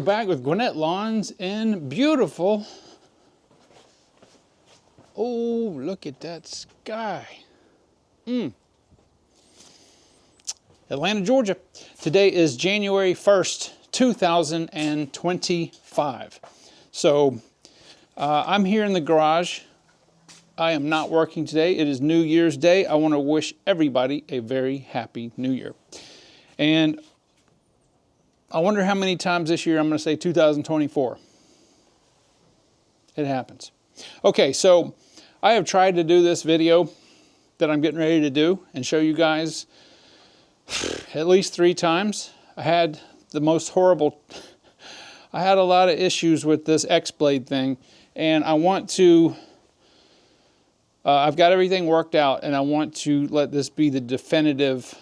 back with Gwinnett Lawns in beautiful, oh, look at that sky. Atlanta, Georgia. Today is January 1st, 2025. So I'm here in the garage. I am not working today. It is New Year's Day. I want to wish everybody a very happy New Year. And I wonder how many times this year I'm going to say 2024. It happens. Okay, so I have tried to do this video that I'm getting ready to do and show you guys at least 3 times. I had the most horrible, I had a lot of issues with this X-Blade thing, and I want to, I've got everything worked out, and I want to let this be the definitive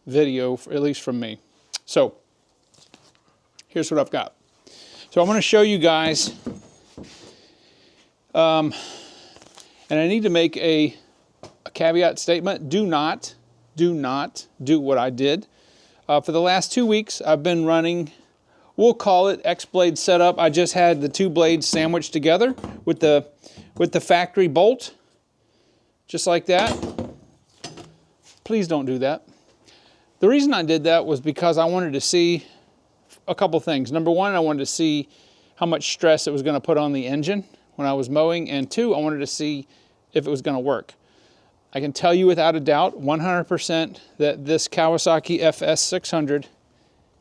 video, at least from me. So, here's what I've got. So I'm going to show you guys, and I need to make a caveat statement. Do not do what I did. For the last 2 weeks, I've been running, we'll call it X-Blade setup. I just had the 2 blades sandwiched together with the factory bolt, just like that. Please don't do that. The reason I did that was because I wanted to see a couple things. Number one, I wanted to see how much stress it was going to put on the engine when I was mowing, and 2, I wanted to see if it was going to work. I can tell you without a doubt, 100%, that this Kawasaki FS600,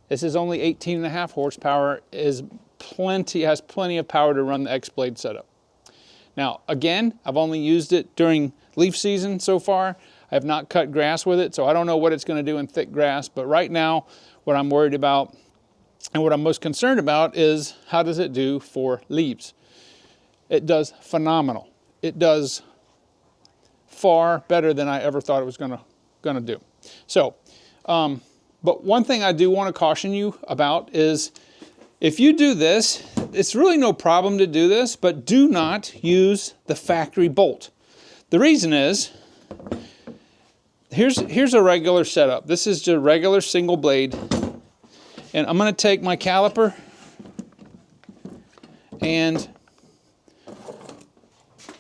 this is only 18.5 horsepower, has plenty of power to run the X-Blade setup. Now, again, I've only used it during leaf season so far. I have not cut grass with it, so I don't know what it's going to do in thick grass. But right now, what I'm worried about and what I'm most concerned about is how does it do for leaves? It does phenomenal. It does far better than I ever thought it was gonna do. So, but one thing I do want to caution you about is if you do this, it's really no problem to do this, but do not use the factory bolt. The reason is, here's a regular setup. This is just a regular single blade, and I'm going to take my caliper and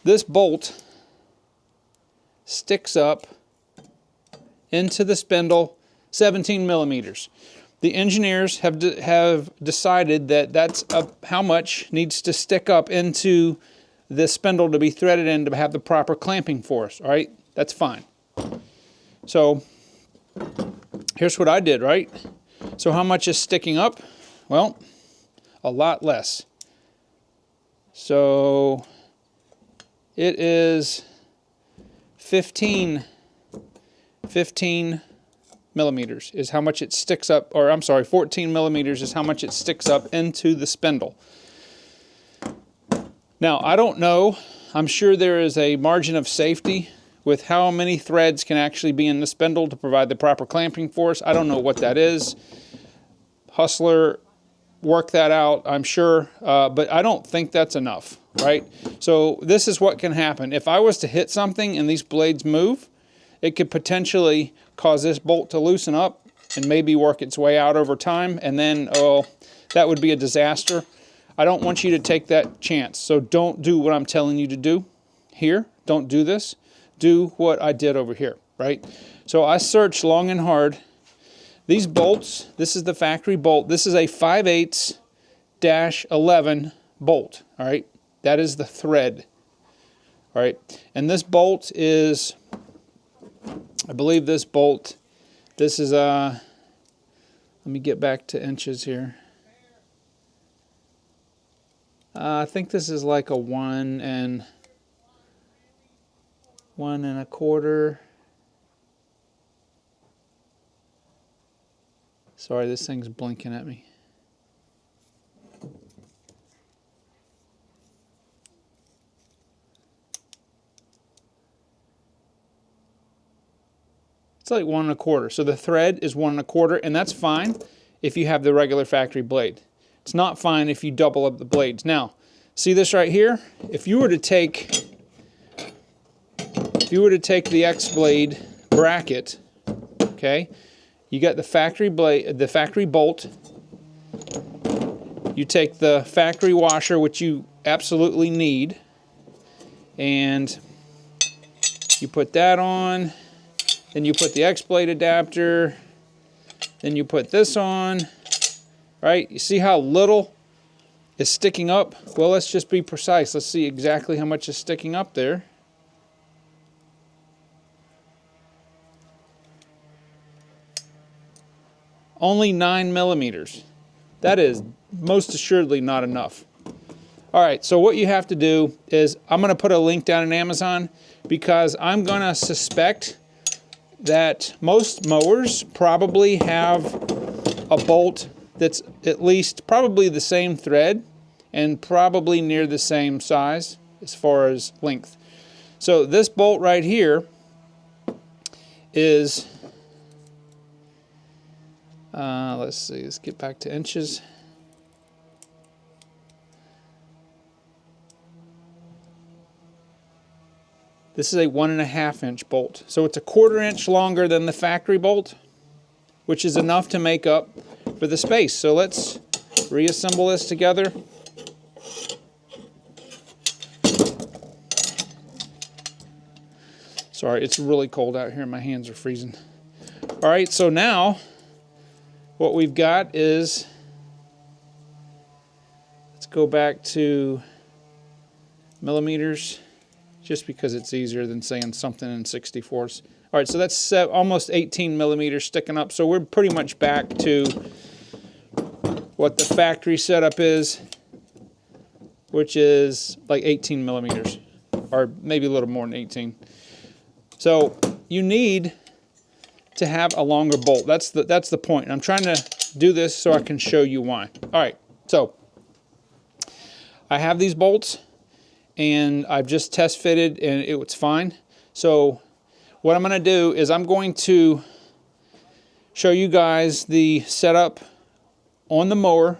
this bolt sticks up into the spindle 17 millimeters. The engineers have decided that that's how much needs to stick up into this spindle to be threaded in to have the proper clamping force. All right, that's fine. So here's what I did, right? So how much is sticking up? Well, a lot less. So it is 15 millimeters is how much it sticks up, or I'm sorry, 14 millimeters is how much it sticks up into the spindle. Now, I don't know. I'm sure there is a margin of safety with how many threads can actually be in the spindle to provide the proper clamping force. I don't know what that is. Hustler work that out, I'm sure, but I don't think that's enough, right? So this is what can happen. If I was to hit something and these blades move, it could potentially cause this bolt to loosen up and maybe work its way out over time, and then, oh, that would be a disaster. I don't want you to take that chance, so don't do what I'm telling you to do here. Don't do this. Do what I did over here, right? So I searched long and hard. These bolts, this is the factory bolt. This is a 5/8-11 bolt, all right? That is the thread, all right? And this bolt is, I believe this bolt, this is, let me get back to inches here. I think this is like a 1 1¼ Sorry, this thing's blinking at me. It's like 1 1/4. So the thread is 1 1/4, and that's fine if you have the regular factory blade. It's not fine if you double up the blades. Now, see this right here? If you were to take the X-Blade bracket, okay, you got the factory blade, the factory bolt, you take the factory washer, which you absolutely need, and you put that on. Then you put the X blade adapter. Then you put this on. Right? You see how little is sticking up? Well, let's just be precise. Let's see exactly how much is sticking up there. Only 9 millimeters. That is most assuredly not enough. All right, so what you have to do is, I'm going to put a link down in Amazon because I'm going to suspect that most mowers probably have a bolt that's at least probably the same thread and probably near the same size as far as length. So this bolt right here is, let's see, let's get back to inches. This is a 1.5 inch bolt. So it's a 1/4 inch longer than the factory bolt, which is enough to make up for the space. So let's reassemble this together. Sorry, it's really cold out here. My hands are freezing. All right, so now what we've got is, let's go back to millimeters, just because it's easier than saying something in 64ths. All right, so that's almost 18 millimeters sticking up. So we're pretty much back to what the factory setup is, which is like 18 millimeters, or maybe a little more than 18. So you need to have a longer bolt. That's the point. And I'm trying to do this so I can show you why. All right, so I have these bolts, and I've just test fitted, and it's fine. So what I'm going to do is I'm going to show you guys the setup on the mower,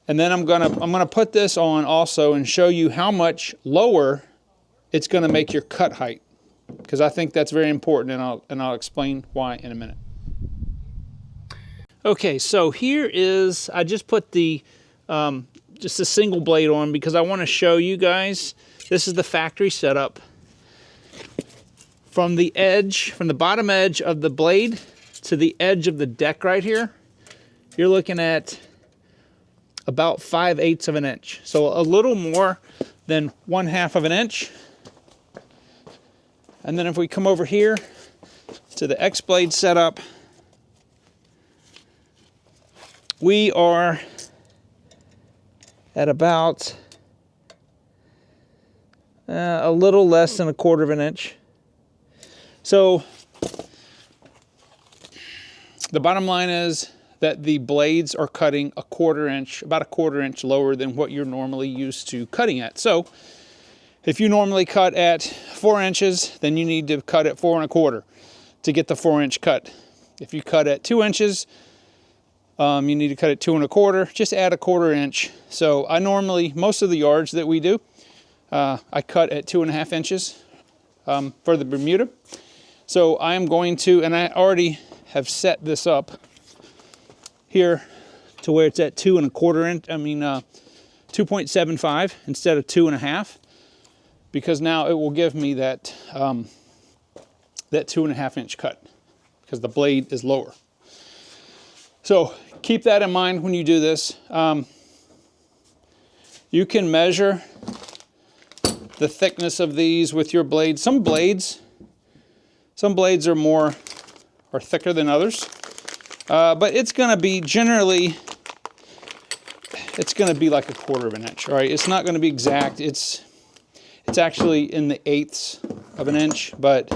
and then I'm gonna put this on also and show you how much lower it's going to make your cut height, because I think that's very important, and I'll explain why in a minute. Okay, so here is, I just put the just a single blade on because I want to show you guys. This is the factory setup. From the edge, from the bottom edge of the blade to the edge of the deck right here, you're looking at about 5/8 of an inch. So a little more than 1/2 of an inch. And then if we come over here to the X blade setup, we are at about a little less than 1/4 of an inch. So the bottom line is that the blades are cutting a 1/4 inch, about a 1/4 inch lower than what you're normally used to cutting at. So if you normally cut at 4 inches, then you need to cut at 4 1/4 to get the 4-inch cut. If you cut at 2 inches, you need to cut at 2 1/4, just add a 1/4 inch. So I normally, most of the yards that we do, I cut at 2 1/2 inches for the Bermuda. So I am going to, and I already have set this up here to where it's at 2 1/4 inch, 2.75 instead of 2 1/2, because now it will give me that, that 2 1/2 inch cut, because the blade is lower. So keep that in mind when you do this. You can measure the thickness of these with your blades. Some blades are thicker than others, but it's going to be generally, it's going to be like 1/4 of an inch. All right, it's not going to be exact. It's actually in the 1/8 of an inch. But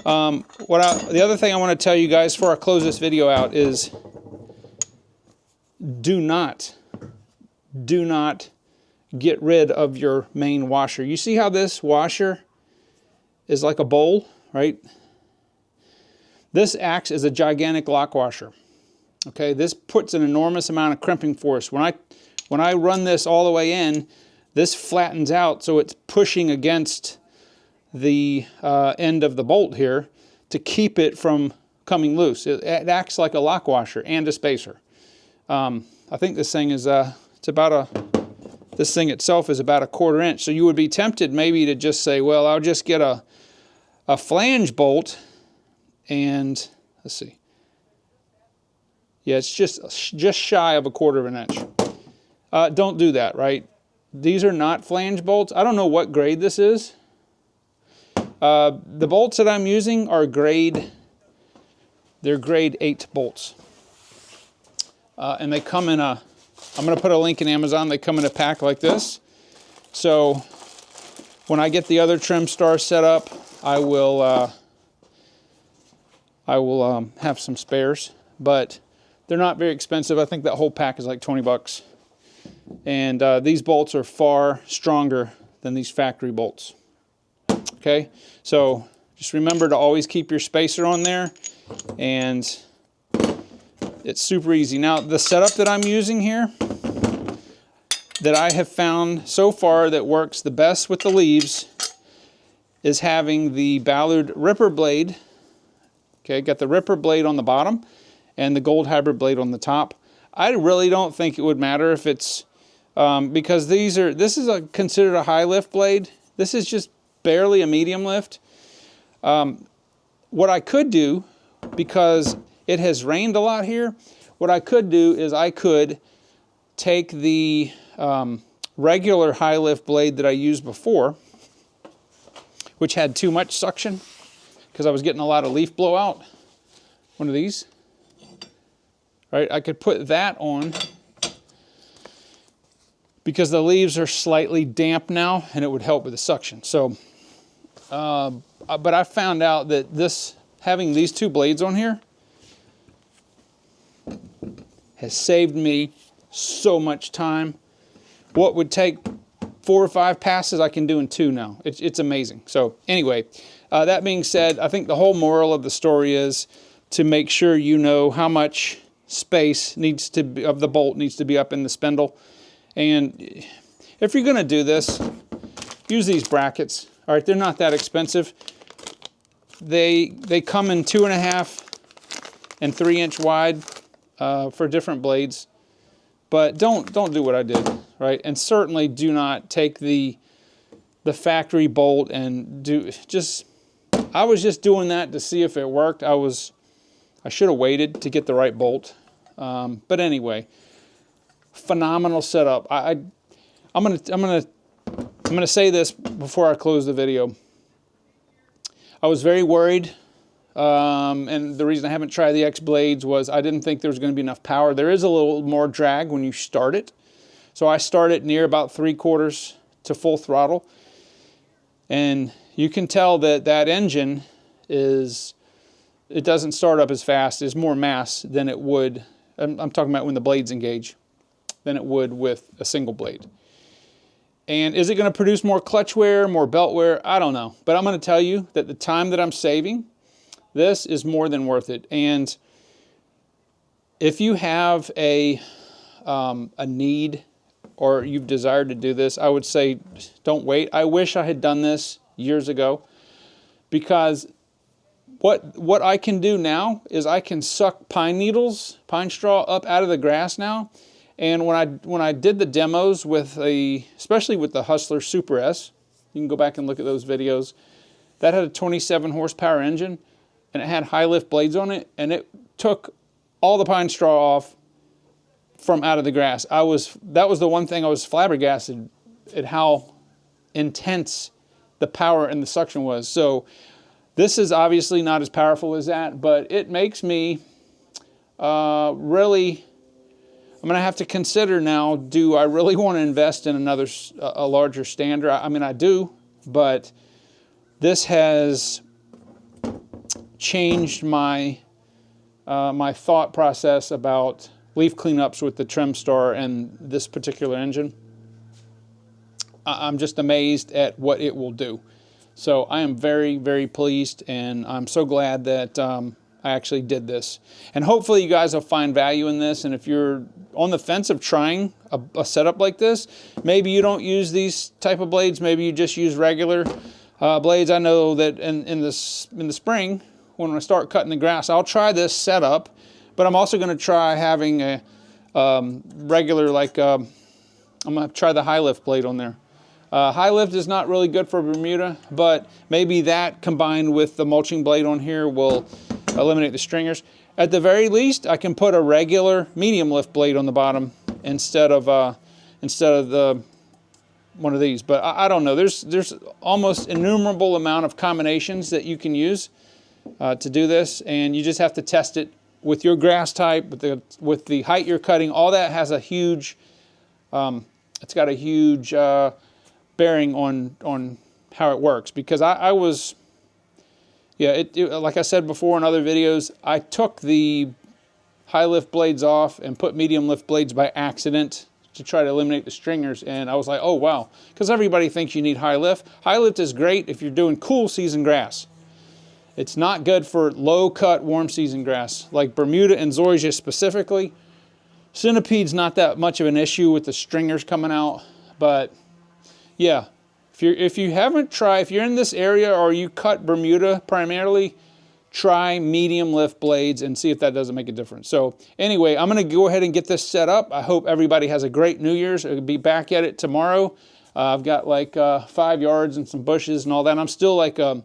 the other thing I want to tell you guys before I close this video out is, do not get rid of your main washer. You see how this washer is like a bowl, right? This acts as a gigantic lock washer. Okay, this puts an enormous amount of crimping force. When I run this all the way in, this flattens out, so it's pushing against the end of the bolt here to keep it from coming loose. It acts like a lock washer and a spacer. I think this thing is, it's about this thing itself is about 1/4 inch. So you would be tempted maybe to just say, well, I'll just get a flange bolt and, let's see. Yeah, it's just shy of 1/4 inch. Don't do that, right? These are not flange bolts. I don't know what grade this is. The bolts that I'm using are they're grade 8 bolts. And they come in I'm going to put a link in Amazon. They come in a pack like this. So when I get the other Trimstar set up, I will have some spares. But they're not very expensive. I think that whole pack is like 20 bucks. And these bolts are far stronger than these factory bolts. Okay, so just remember to always keep your spacer on there, and it's super easy. Now, the setup that I'm using here, that I have found so far that works the best with the leaves, is having the Ballard Ripper blade. Okay, got the Ripper blade on the bottom and the Gold Hybrid blade on the top. I really don't think it would matter if it's, because this is considered a high lift blade. This is just barely a medium lift. What I could do, because it has rained a lot here, what I could do is I could take the regular high lift blade that I used before, which had too much suction because I was getting a lot of leaf blowout. One of these. Right, I could put that on because the leaves are slightly damp now, and it would help with the suction. So, but I found out that having these two blades on here has saved me so much time. What would take 4 or 5 passes, I can do in 2 now. It's amazing. So anyway, that being said, I think the whole moral of the story is to make sure you know how much space of the bolt needs to be up in the spindle. And if you're going to do this, use these brackets. All right, they're not that expensive. They come in 2.5 and 3 inch wide for different blades. But don't do what I did, right? And certainly do not take the factory bolt and I was just doing that to see if it worked. I should have waited to get the right bolt. But anyway, phenomenal setup. I'm gonna say this before I close the video. I was very worried, and the reason I haven't tried the X blades was I didn't think there was going to be enough power. There is a little more drag when you start it. So I start it near about 3/4 to full throttle. And you can tell that engine it doesn't start up as fast. There's more mass than it would, I'm talking about when the blades engage, than it would with a single blade. And is it going to produce more clutch wear, more belt wear? I don't know. But I'm going to tell you that the time that I'm saving, this is more than worth it. And if you have a need or you've desired to do this, I would say don't wait. I wish I had done this years ago, because what I can do now is I can suck pine straw up out of the grass now. And when I did the demos especially with the Hustler Super S, you can go back and look at those videos. That had a 27 horsepower engine, and it had high lift blades on it, and it took all the pine straw off from out of the grass. That was the one thing I was flabbergasted at how intense the power and the suction was. So this is obviously not as powerful as that, but it makes me really. I'm going to have to consider now, do I really want to invest in a larger stander? I mean, I do, but this has changed my my thought process about leaf cleanups with the Trimstar and this particular engine. I'm just amazed at what it will do. So I am very, very pleased, and I'm so glad that I actually did this. And hopefully you guys will find value in this. And if you're on the fence of trying a setup like this, maybe you don't use these type of blades, maybe you just use regular blades. I know that in the spring, when I start cutting the grass, I'll try this setup, but I'm also going to try having regular, like, I'm going to try the high lift blade on there. High lift is not really good for Bermuda, but maybe that combined with the mulching blade on here will eliminate the stringers. At the very least, I can put a regular medium lift blade on the bottom instead of the one of these. But I don't know. There's almost innumerable amount of combinations that you can use to do this, and you just have to test it with your grass type, with the height you're cutting. All that has a huge, it's got a huge bearing on how it works. Because I was, yeah, like I said before in other videos, I took the high lift blades off and put medium lift blades by accident to try to eliminate the stringers, and I was like, oh wow, because everybody thinks you need high lift. High lift is great if you're doing cool season grass. It's not good for low cut warm season grass, like Bermuda and zoysia specifically. Centipede's not that much of an issue with the stringers coming out, but yeah, if you're in this area or you cut Bermuda primarily, try medium lift blades and see if that doesn't make a difference. So anyway, I'm going to go ahead and get this set up. I hope everybody has a great New Year's. I'll be back at it tomorrow. I've got like 5 yards and some bushes and all that. I'm still like at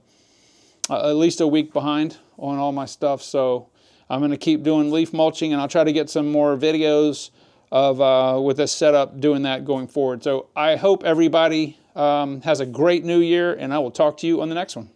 least a week behind on all my stuff. So I'm going to keep doing leaf mulching, and I'll try to get some more videos of with this setup doing that going forward. So I hope everybody has a great New Year, and I will talk to you on the next one.